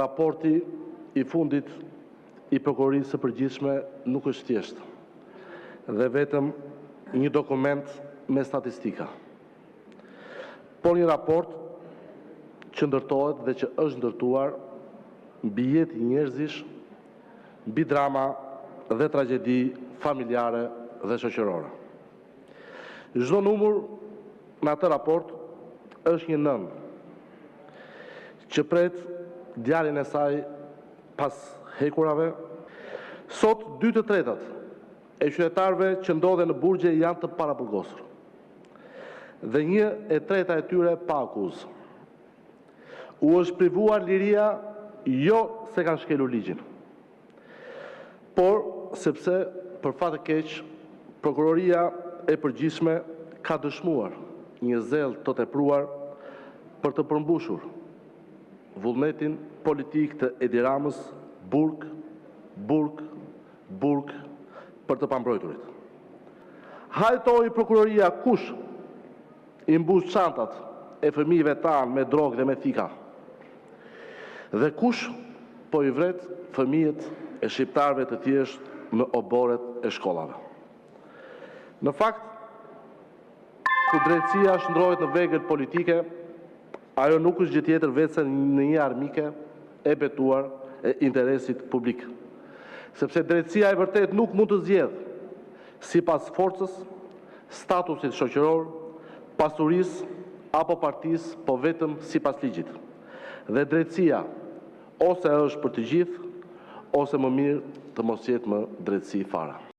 raporti i fundit i Prokurorisë së Përgjithshme nuk është thjesht dhe vetëm një dokument me statistika, por një raport që ndërtohet dhe që është ndërtuar mbi jetë njerëzish, mbi drama dhe tragjedi familjare dhe shoqërore. Çdo numër në atë raport është një nënë që pret djalin e saj pas hekurave. Sot 2/3 e qytetarëve që ndodhen në burgje janë të paraburgosur dhe 1/3 e tyre pa akuzë. U është privuar liria jo se kanë shkelur ligjin, por sepse për fat të keq Prokuroria e Përgjithshme ka dëshmuar një zell të tepruar për të përmbushur vullnetin politik të Edi Ramës, burg për të pambrojturit. Hajtoi Prokuroria kush i mbus çantat e fëmijëve tanë me drogë dhe me thika, dhe kush po i vret fëmijët e shqiptarëve të thjeshtë në oboret e shkollave. Në fakt, ku drejtësia shndrohet në vegël politike, ajo nuk është gjë tjetër vetëm në një armike e betuar e interesit publik. Sepse drejtësia e vërtet nuk mund të zgjedhë sipas forcës, statusit shoqëror, pasurisë apo partisë, po vetëm sipas ligjit. Dhe drejtësia ose është për të gjithë, ose më mirë të mos jetë më drejtësi fare.